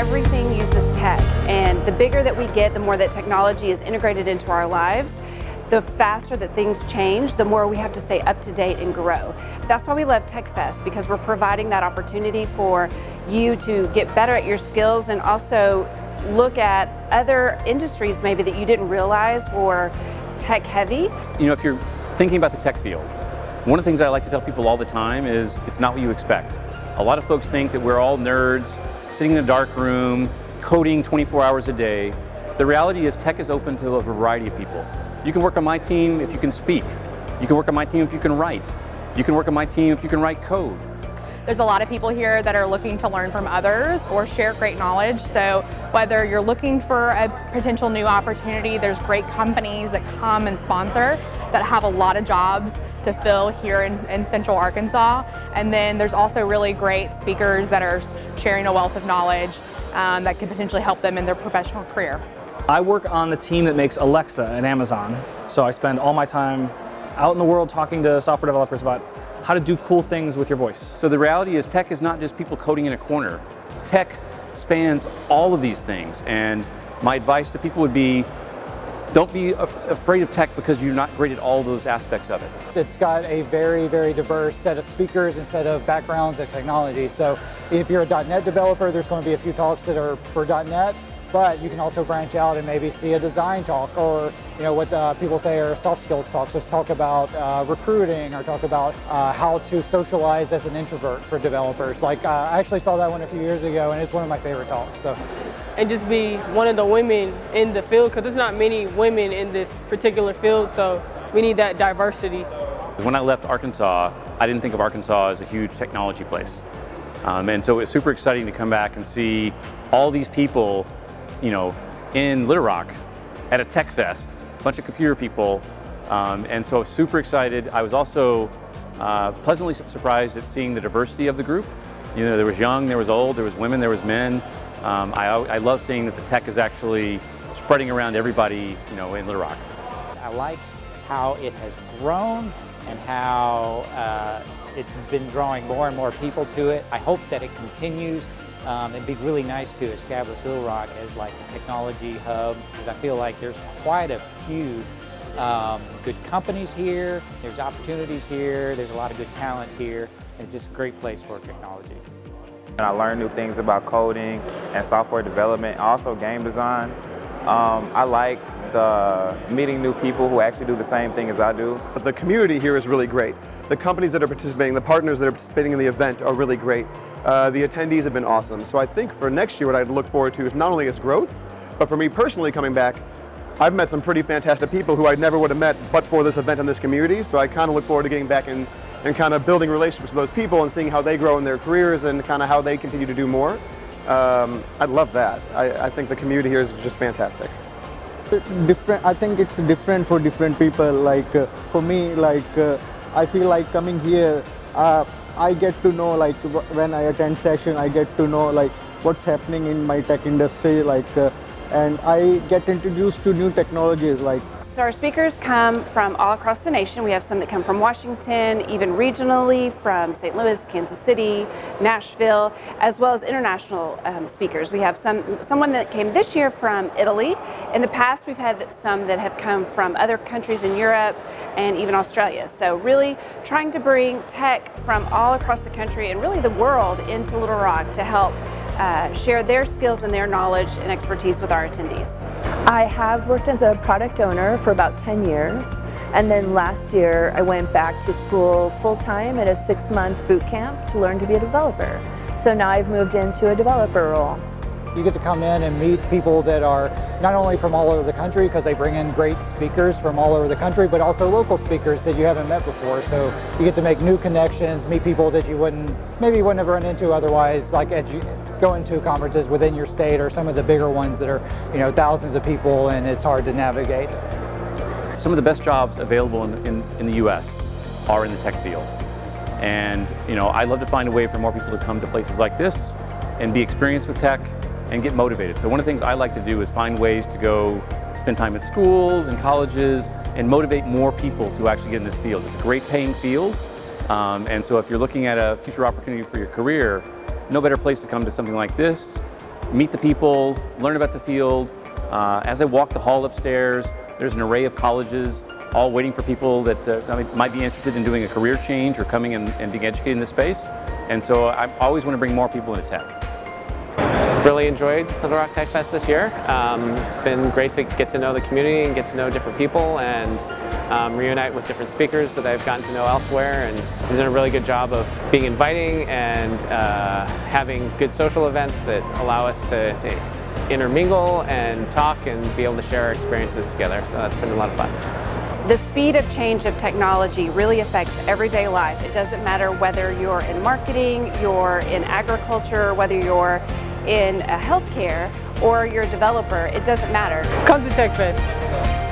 everything uses tech, and the bigger that we get, the more that technology is integrated into our lives, the faster that things change, the more we have to stay up to date and grow. That's why we love Tech Fest, because we're providing that opportunity for you to get better at your skills and also look at other industries maybe that you didn't realize were tech heavy. You know, if you're thinking about the tech field, one of the things I like to tell people all the time is it's not what you expect. A lot of folks think that we're all nerds sitting in a dark room, coding 24 hours a day. The reality is tech is open to a variety of people. You can work on my team if you can speak. You can work on my team if you can write. You can work on my team if you can write code. There's a lot of people here that are looking to learn from others or share great knowledge. So whether you're looking for a potential new opportunity, there's great companies that come and sponsor that have a lot of jobs to fill here in Central Arkansas. And then there's also really great speakers that are sharing a wealth of knowledge that could potentially help them in their professional career. I work on the team that makes Alexa at Amazon. So I spend all my time out in the world talking to software developers about how to do cool things with your voice. So the reality is tech is not just people coding in a corner. Tech spans all of these things, and my advice to people would be, don't be afraid of tech because you're not great at all those aspects of it. It's got a very, very diverse set of speakers and set of backgrounds and technology. So if you're a .NET developer, there's going to be a few talks that are for .NET, but you can also branch out and maybe see a design talk, or what people say are soft skills talks. Let's talk about recruiting, or talk about how to socialize as an introvert for developers. Like I actually saw that one a few years ago, and it's one of my favorite talks. So. And just be one of the women in the field, because there's not many women in this particular field, so we need that diversity. When I left Arkansas, I didn't think of Arkansas as a huge technology place. And so it's super exciting to come back and see all these people, in Little Rock at a tech fest, a bunch of computer people. And so I was super excited. I was also pleasantly surprised at seeing the diversity of the group. There was young, there was old, there was women, there was men. I love seeing that the tech is actually spreading around everybody, in Little Rock. I like how it has grown and how it's been drawing more and more people to it. I hope that it continues. It'd be really nice to establish Little Rock as like a technology hub, because I feel like there's quite a few good companies here, there's opportunities here, there's a lot of good talent here, and it's just a great place for technology. I learned new things about coding and software development, also game design. I like meeting new people who actually do the same thing as I do. The community here is really great. The companies that are participating, the partners that are participating in the event are really great. The attendees have been awesome. So I think for next year what I'd look forward to is not only its growth, but for me personally coming back, I've met some pretty fantastic people who I never would have met but for this event and this community. So I kind of look forward to getting back and kind of building relationships with those people and seeing how they grow in their careers and kind of how they continue to do more. I'd love that. I think the community here is just fantastic. I think it's different for different people. Like for me, I feel like coming here, I get to know, when I attend session, I get to know what's happening in my tech industry, and I get introduced to new technologies. So our speakers come from all across the nation. We have some that come from Washington, even regionally from St. Louis, Kansas City, Nashville, as well as international speakers. We have someone that came this year from Italy. In the past, we've had some that have come from other countries in Europe and even Australia. So really trying to bring tech from all across the country and really the world into Little Rock to help share their skills and their knowledge and expertise with our attendees. I have worked as a product owner for about 10 years, and then last year I went back to school full-time at a 6-month boot camp to learn to be a developer. So now I've moved into a developer role. You get to come in and meet people that are not only from all over the country, because they bring in great speakers from all over the country, but also local speakers that you haven't met before. So you get to make new connections, meet people that you maybe wouldn't have run into otherwise, like going to conferences within your state or some of the bigger ones that are, thousands of people and it's hard to navigate. Some of the best jobs available in the U.S. are in the tech field. And, I'd love to find a way for more people to come to places like this and be experienced with tech and get motivated. So one of the things I like to do is find ways to go spend time at schools and colleges and motivate more people to actually get in this field. It's a great paying field. And so if you're looking at a future opportunity for your career, no better place to come to something like this meet the people, learn about the field. As I walk the hall upstairs, there's an array of colleges all waiting for people that might be interested in doing a career change or coming and being educated in this space. And so I always want to bring more people into tech. Really enjoyed Little Rock Tech Fest this year. It's been great to get to know the community and get to know different people and reunite with different speakers that I've gotten to know elsewhere. And he's done a really good job of being inviting and having good social events that allow us to intermingle and talk and be able to share our experiences together. So that's been a lot of fun. The speed of change of technology really affects everyday life. It doesn't matter whether you're in marketing, you're in agriculture, whether you're in healthcare, or you're a developer. It doesn't matter. Come to Tech Fest.